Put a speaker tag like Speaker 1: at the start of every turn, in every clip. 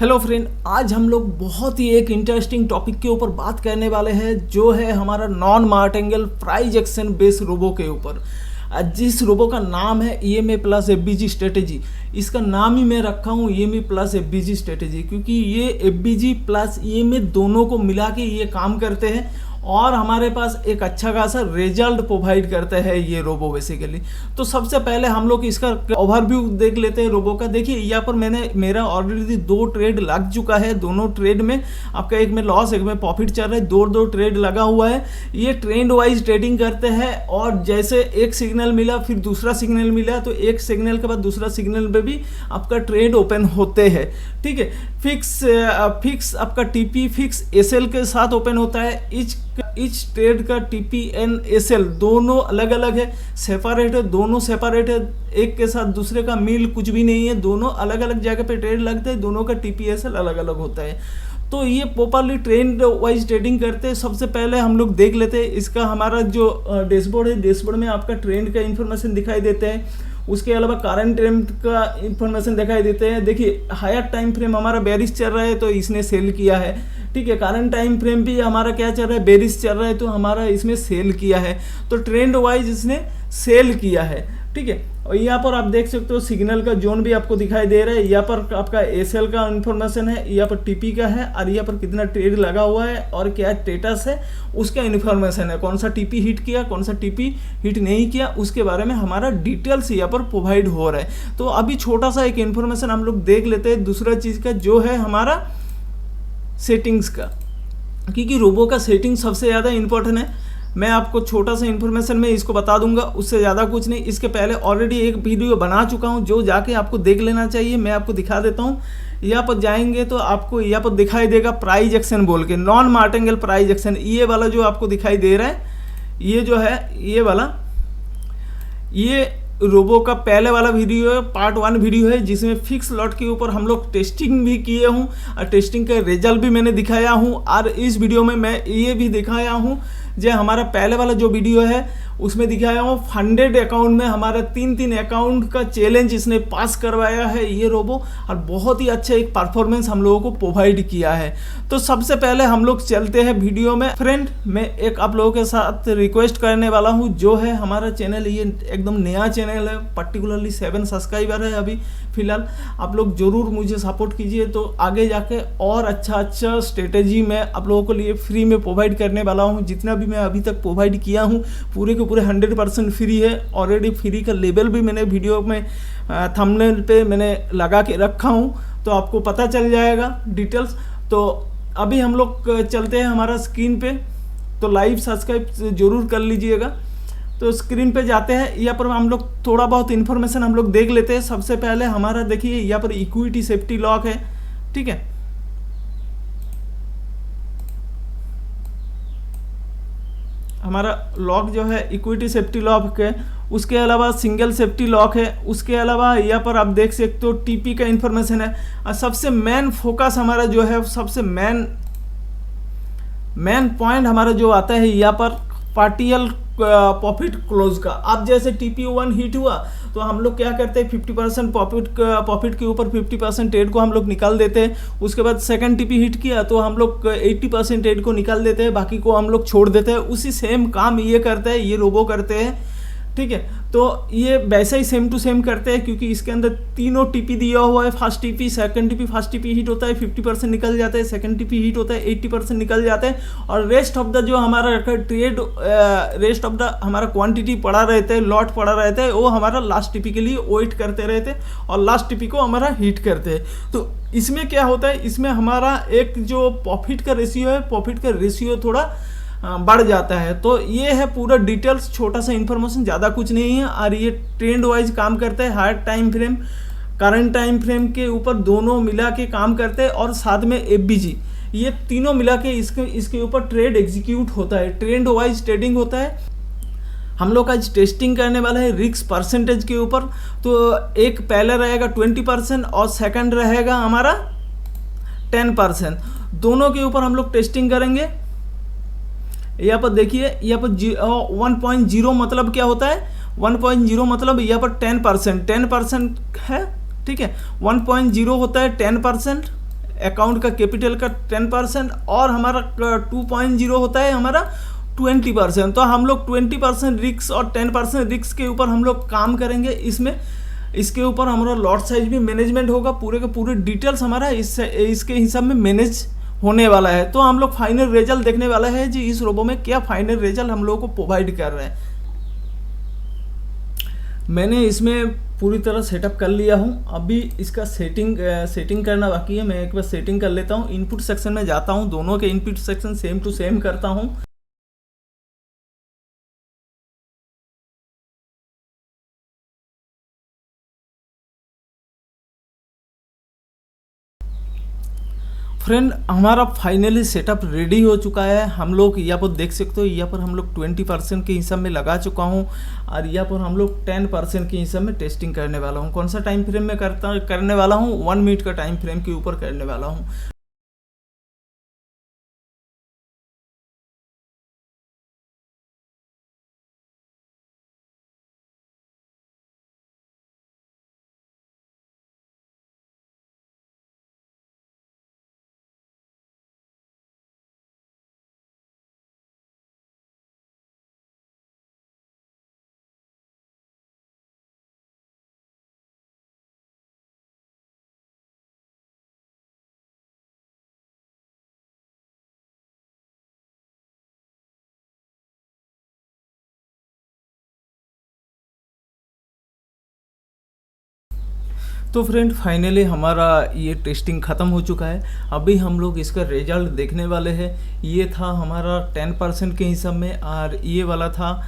Speaker 1: Hello friend, आज हम लोग बहुत ही एक इंटरेस्टिंग टॉपिक के ऊपर बात करने वाले हैं जो है हमारा non martingale price action based robo के ऊपर। जिस रोबो का नाम है EMA प्लस FBG स्ट्रेटेजी, इसका नाम ही मैं रखा हूँ EMA प्लस FBG स्ट्रेटेजी, क्योंकि ये FBG प्लस EMA दोनों को मिला के ये काम करते हैं और हमारे पास एक अच्छा खासा रिजल्ट प्रोवाइड करता है ये रोबो बेसिकली। तो सबसे पहले हम लोग इसका ओवरव्यू देख लेते हैं रोबो का। देखिए यहाँ पर मेरा ऑलरेडी 2 ट्रेड लग चुका है। दोनों ट्रेड में आपका एक में लॉस एक में प्रॉफिट चल रहा है। दो ट्रेड लगा हुआ है। ये ट्रेंड वाइज ट्रेडिंग करते हैं और जैसे एक सिग्नल मिला फिर दूसरा सिग्नल मिला तो एक सिग्नल के बाद दूसरा सिग्नल पे भी आपका ट्रेड ओपन होते हैं। ठीक है, फिक्स आपका TP फिक्स SL के साथ ओपन होता है। इच ट्रेड का TP एंड SL दोनों अलग अलग है, सेपरेट है, दोनों सेपरेट है। एक के साथ दूसरे का मील कुछ भी नहीं है, दोनों अलग अलग जगह पे ट्रेड लगते हैं, दोनों का TP SL अलग अलग होता है। तो ये प्रॉपरली ट्रेंड वाइज ट्रेडिंग करते हैं। सबसे पहले हम लोग देख लेते हैं इसका हमारा जो डैशबोर्ड है। डैशबोर्ड में आपका ट्रेंड का इन्फॉर्मेशन दिखाई देते हैं, उसके अलावा करंट ट्रेंड का इंफॉर्मेशन दिखाई देते हैं। देखिए हायर टाइम फ्रेम हमारा बेरिश चल रहा है तो इसने सेल किया है। ठीक है, करंट टाइम फ्रेम भी हमारा क्या चल रहा है, बेरिश चल रहा है तो हमारा इसमें सेल किया है। तो ट्रेंड वाइज इसने सेल किया है। ठीक है, और यहाँ पर आप देख सकते हो सिग्नल का जोन भी आपको दिखाई दे रहा है। यहाँ पर आपका SL का इन्फॉर्मेशन है, यहाँ पर TP का है और यहाँ पर कितना ट्रेड लगा हुआ है और क्या स्टेटस है उसका इन्फॉर्मेशन है। कौन सा TP हिट किया, कौन सा TP हिट नहीं किया, उसके बारे में हमारा डिटेल्स यहाँ पर प्रोवाइड हो रहा है। तो अभी छोटा सा एक इन्फॉर्मेशन हम लोग देख लेते हैं दूसरा चीज़ का, जो है हमारा सेटिंग्स का, क्योंकि रोबो का सेटिंग सबसे ज़्यादा इंपॉर्टेंट है। मैं आपको छोटा सा इन्फॉर्मेशन में इसको बता दूंगा, उससे ज़्यादा कुछ नहीं। इसके पहले ऑलरेडी एक वीडियो बना चुका हूं जो जाके आपको देख लेना चाहिए। मैं आपको दिखा देता हूं। यहाँ पर जाएंगे तो आपको यहाँ पर दिखाई देगा प्राइज एक्शन बोल के, नॉन मार्टिंगल प्राइज एक्शन। ये वाला जो आपको दिखाई दे रहा है, ये जो है ये वाला, ये रोबो का पहले वाला वीडियो है, पार्ट 1 वीडियो है, जिसमें फिक्स लॉट के ऊपर हम लोग टेस्टिंग भी किए हूँ और टेस्टिंग का रिजल्ट भी मैंने दिखाया हूँ। और इस वीडियो में मैं ये भी दिखाया हूँ जो हमारा पहले वाला जो वीडियो है उसमें दिखाया हूँ 100 अकाउंट में हमारा 3 अकाउंट का चैलेंज इसने पास करवाया है ये रोबो, और बहुत ही अच्छा एक परफॉर्मेंस हम लोगों को प्रोवाइड किया है। तो सबसे पहले हम लोग चलते हैं वीडियो में। फ्रेंड, मैं एक आप लोगों के साथ रिक्वेस्ट करने वाला हूँ, जो है हमारा चैनल ये एकदम नया चैनल है, पर्टिकुलरली 7 सब्सक्राइबर है अभी फिलहाल। आप लोग ज़रूर मुझे सपोर्ट कीजिए, तो आगे जाके और अच्छा स्ट्रेटेजी मैं आप लोगों के लिए फ्री में प्रोवाइड करने वाला हूँ। जितना भी मैं अभी तक प्रोवाइड किया हूँ पूरे के पूरे 100% फ्री है। ऑलरेडी फ्री का लेबल भी मैंने वीडियो में थंबनेल पे मैंने लगा के रखा हूँ, तो आपको पता चल जाएगा डिटेल्स। तो अभी हम लोग चलते हैं हमारा स्क्रीन पे, तो लाइव सब्सक्राइब जरूर कर लीजिएगा। तो स्क्रीन पे जाते हैं, यहाँ पर हम लोग थोड़ा बहुत इन्फॉर्मेशन हम लोग देख लेते हैं। सबसे पहले हमारा देखिए यहाँ पर इक्विटी सेफ्टी लॉक है। ठीक है, हमारा लॉक जो है इक्विटी सेफ्टी लॉक है, उसके अलावा सिंगल सेफ्टी लॉक है, उसके अलावा यहाँ पर आप देख सकते हो TP का इन्फॉर्मेशन है। और सबसे मेन फोकस हमारा जो है, सबसे मेन पॉइंट हमारा जो आता है यहाँ पर पार्टियल प्रॉफिट क्लोज का। अब जैसे TP1 हिट हुआ तो हम लोग क्या करते हैं, 50% प्रॉफिट के ऊपर 50% ट्रेड को हम लोग निकाल देते हैं। उसके बाद सेकंड TP हिट किया तो हम लोग 80% ट्रेड को निकाल देते हैं, बाकी को हम लोग छोड़ देते हैं। उसी सेम काम ये करते हैं, ये रोबो करते हैं। ठीक है, तो ये वैसे ही सेम टू सेम करते हैं, क्योंकि इसके अंदर तीनों TP दिया हुआ है। First TP, second TP, first TP hit होता है 50% निकल जाता है, सेकंड TP हिट होता है 80% निकल जाता है, और रेस्ट ऑफ द जो हमारा ट्रेड, रेस्ट ऑफ द हमारा क्वांटिटी पड़ा रहता है, लॉट पड़ा रहता है, वो हमारा लास्ट TP के लिए वेट करते रहते हैं और लास्ट TP को हमारा हिट करते हैं। तो इसमें क्या होता है, इसमें हमारा एक जो प्रॉफिट का रेशियो है, प्रॉफिट का रेशियो थोड़ा बढ़ जाता है। तो ये है पूरा डिटेल्स, छोटा सा इन्फॉर्मेशन, ज़्यादा कुछ नहीं है। और ये ट्रेंड वाइज काम करता है, higher time frame, current time frame के ऊपर दोनों मिला के काम करते हैं, और साथ में FBG, ये तीनों मिला के इसके ऊपर ट्रेड एग्जीक्यूट होता है, ट्रेंड वाइज ट्रेडिंग होता है। हम लोग आज टेस्टिंग करने वाला है रिस्क परसेंटेज के ऊपर। तो एक पहले रहेगा 20% और सेकंड रहेगा हमारा 10%, दोनों के ऊपर हम लोग टेस्टिंग करेंगे। यहाँ पर देखिए, यहाँ पर 1.0 मतलब क्या होता है, 1.0 मतलब यहाँ पर 10% है। ठीक है, 1.0 होता है 10%, अकाउंट का कैपिटल का 10% और हमारा 2.0 होता है हमारा 20%। तो हम लोग 20% रिस्क और 10% रिस्क के ऊपर हम लोग काम करेंगे। इसमें इसके ऊपर हमारा लॉट साइज भी मैनेजमेंट होगा, पूरे के पूरे डिटेल्स हमारा इसके हिसाब में मैनेज होने वाला है। तो हम लोग फाइनल रिजल्ट देखने वाला है जी इस रोबो में क्या फाइनल रिजल्ट हम लोगों को प्रोवाइड कर रहे हैं। मैंने इसमें पूरी तरह सेटअप कर लिया हूँ, अभी इसका सेटिंग करना बाकी है। मैं एक बार सेटिंग कर लेता हूँ। इनपुट सेक्शन में जाता हूँ, दोनों के input section same to same करता हूँ। फ्रेंड हमारा फाइनली सेटअप रेडी हो चुका है। हम लोग यहाँ पर देख सकते हो, यहाँ पर हम लोग 20% के हिसाब में लगा चुका हूँ और यहाँ पर हम लोग 10% के हिसाब में टेस्टिंग करने वाला हूँ। कौन सा टाइम फ्रेम में करने वाला हूँ, 1 मिनट का टाइम फ्रेम के ऊपर करने वाला हूँ। तो फ्रेंड फाइनली हमारा ये टेस्टिंग ख़त्म हो चुका है। अभी हम लोग इसका रिजल्ट देखने वाले हैं। ये था हमारा 10% के हिसाब में और ये वाला था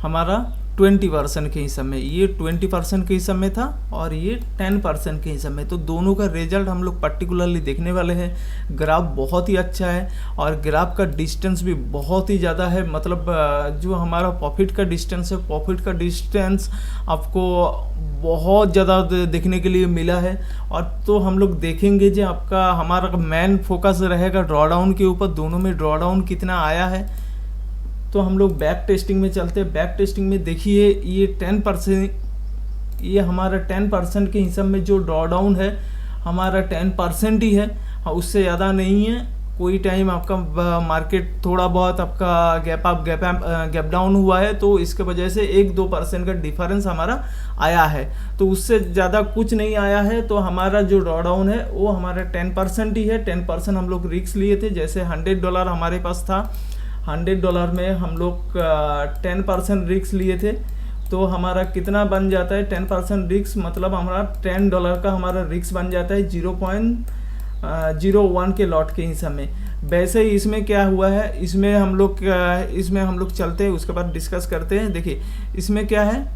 Speaker 1: हमारा 20% के हिसाब में। ये 20% के हिसाब में था और ये 10% के हिसाब में। तो दोनों का रिजल्ट हम लोग पर्टिकुलरली देखने वाले हैं। ग्राफ बहुत ही अच्छा है और ग्राफ का डिस्टेंस भी बहुत ही ज़्यादा है। मतलब जो हमारा प्रॉफिट का डिस्टेंस है, प्रॉफिट का डिस्टेंस आपको बहुत ज़्यादा देखने के लिए मिला है। और तो हम लोग देखेंगे जो आपका हमारा मेन फोकस रहेगा ड्रॉडाउन के ऊपर, दोनों में ड्रॉडाउन कितना आया है। तो हम लोग बैक टेस्टिंग में चलते हैं। बैक टेस्टिंग में देखिए ये 10%, ये हमारा 10% के हिसाब में जो ड्रॉडाउन है हमारा 10% ही है, उससे ज़्यादा नहीं है। कोई टाइम आपका मार्केट थोड़ा बहुत आपका गैप डाउन हुआ है तो इसके वजह से 1-2% का डिफरेंस हमारा आया है, तो उससे ज़्यादा कुछ नहीं आया है। तो हमारा जो ड्रॉडाउन है वो हमारा 10% ही है। 10% हम लोग रिस्क लिए थे। जैसे $100 हमारे पास था, $100 में हम लोग 10% रिस्क लिए थे। तो हमारा कितना बन जाता है 10% रिस्क, मतलब हमारा $10 का हमारा रिस्क बन जाता है 0.01 के लॉट के हिसाब में। वैसे ही इसमें क्या हुआ है, इसमें हम लोग चलते हैं, उसके बाद डिस्कस करते हैं। देखिए इसमें क्या है,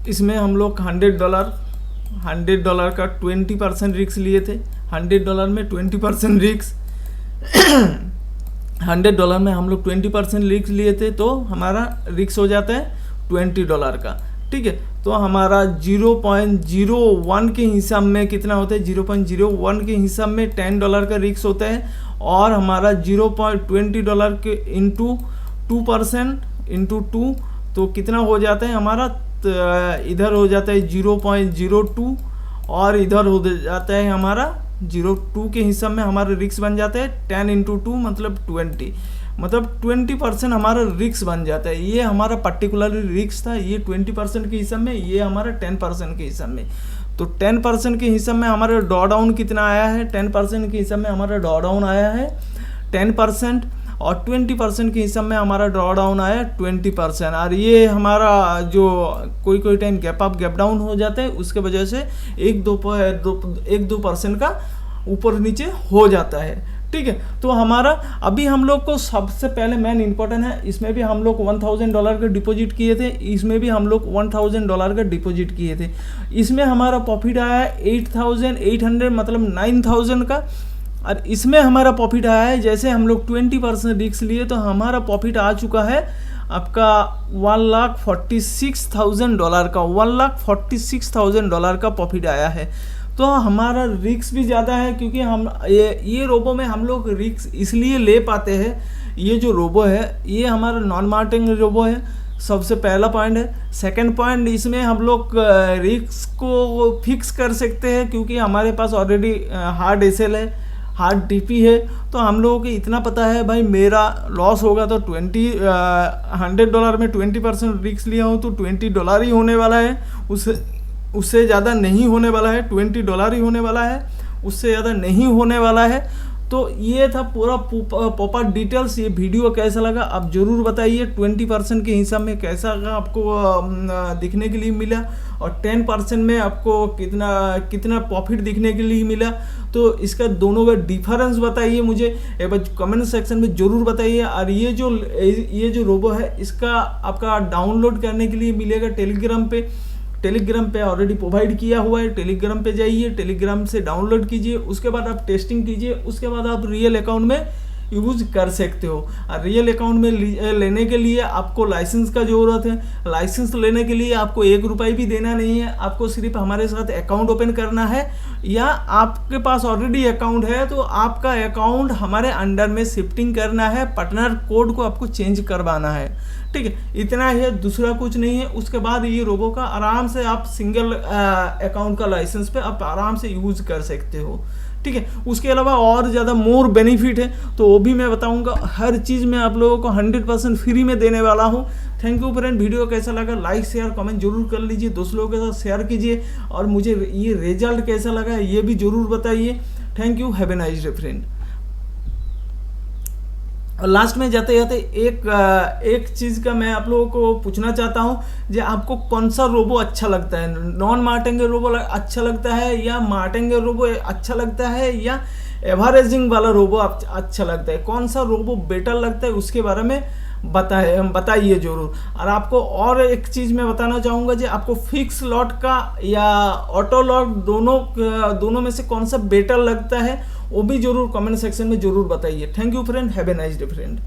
Speaker 1: इसमें हम लोग $100 का 20% रिस्क लिए थे। $100 में 20% रिस्क $100 में हम लोग 20% रिस्क लिए थे, तो हमारा रिस्क हो जाता है $20 का। ठीक है, तो हमारा 0.01 के हिसाब में कितना होता है, 0.01 के हिसाब में $10 का रिस्क होता है। और हमारा $0.20 के इंटू 2% इंटू 2 तो कितना हो जाता है हमारा, इधर हो जाता है 0.02 और इधर हो जाता है हमारा 0.2 के हिसाब में हमारा रिस्क बन जाता है 10 इंटू 2 मतलब 20, मतलब 20% हमारा रिस्क बन जाता है। ये हमारा पर्टिकुलर रिस्क था, ये 20% के हिसाब में, ये हमारा 10% के हिसाब में। तो 10% के हिसाब में हमारा ड्रॉडाउन कितना आया है, 10% के हिसाब में हमारा ड्रॉडाउन आया है 10% और 20% के हिसाब में हमारा ड्रॉडाउन आया 20%। और ये हमारा जो कोई time gap up gap down हो जाता है, उसके वजह से 1-2% का ऊपर नीचे हो जाता है। ठीक है, तो हमारा अभी हम लोग को सबसे पहले मेन इंपॉर्टेंट है, इसमें भी हम लोग $1000 का डिपॉजिट किए थे, इसमें भी हम लोग $1000 का डिपॉजिट किए थे। इसमें हमारा प्रॉफिट आया है 8800 मतलब 9000 का। और इसमें हमारा प्रॉफिट आया है, जैसे हम लोग 20% रिस्क लिए तो हमारा प्रॉफिट आ चुका है आपका $1,46,000 का, $1,46,000 का प्रॉफिट आया है। तो हमारा रिस्क भी ज़्यादा है, क्योंकि हम ये रोबो में हम लोग रिस्क इसलिए ले पाते हैं। ये जो रोबो है ये हमारा नॉन मार्टिन रोबो है, सबसे पहला पॉइंट है। सेकंड पॉइंट, इसमें हम लोग रिस्क को फिक्स कर सकते हैं क्योंकि हमारे पास ऑलरेडी हार्ड एसएल है, हार्ड डीपी है, तो हम लोगों को इतना पता है भाई मेरा लॉस होगा तो $100 में 20% रिस्क लिया हूँ तो $20 ही होने वाला है, उससे ज़्यादा नहीं होने वाला है, $20 ही होने वाला है, उससे ज़्यादा नहीं होने वाला है। तो ये था पूरा प्रॉपर डिटेल्स। ये वीडियो कैसा लगा आप ज़रूर बताइए। 20% के हिसाब में कैसा आपको दिखने के लिए मिला और 10% में आपको कितना प्रॉफिट दिखने के लिए मिला, तो इसका दोनों का डिफरेंस बताइए मुझे एक बार कमेंट सेक्शन में ज़रूर बताइए। और ये जो रोबो है इसका आपका डाउनलोड करने के लिए मिलेगा टेलीग्राम पे ऑलरेडी प्रोवाइड किया हुआ है। टेलीग्राम पे जाइए, टेलीग्राम से डाउनलोड कीजिए, उसके बाद आप टेस्टिंग कीजिए, उसके बाद आप रियल अकाउंट में यूज कर सकते हो। और रियल अकाउंट में लेने के लिए आपको लाइसेंस का ज़रूरत है। लाइसेंस लेने के लिए आपको ₹1 भी देना नहीं है, आपको सिर्फ हमारे साथ अकाउंट ओपन करना है, या आपके पास ऑलरेडी अकाउंट है तो आपका अकाउंट हमारे अंडर में शिफ्टिंग करना है, पार्टनर कोड को आपको चेंज करवाना है, ठीक है। इतना ही है, दूसरा कुछ नहीं है। उसके बाद ये रोबो का आराम से आप सिंगल अकाउंट का लाइसेंस पे आप आराम से यूज कर सकते हो, ठीक है। उसके अलावा और ज़्यादा मोर बेनिफिट है तो वो भी मैं बताऊंगा। हर चीज़ मैं आप लोगों को 100% फ्री में देने वाला हूँ। Thank you friend. वीडियो कैसा लगा लाइक शेयर कमेंट जरूर कर लीजिए, दोस्त लोगों के साथ शेयर कीजिए, और मुझे ये रिजल्ट कैसा लगा ये भी जरूर बताइए। Thank you, have a nice day friend. और लास्ट में जाते जाते एक चीज़ का मैं आप लोगों को पूछना चाहता हूँ, जो आपको कौन सा रोबो अच्छा लगता है? नॉन मार्टिंगल रोबो अच्छा लगता है, या मार्टिंगल रोबो अच्छा लगता है, या एवरेजिंग वाला रोबो अच्छा लगता है? कौन सा रोबो बेटर लगता है उसके बारे में बताइए जरूर। और आपको और एक चीज़ मैं बताना चाहूँगा, जो आपको फिक्स लॉट का या ऑटो लॉट दोनों में से कौन सा बेटर लगता है वो भी जरूर कमेंट सेक्शन में जरूर बताइए। Thank you friend, have a nice day friend.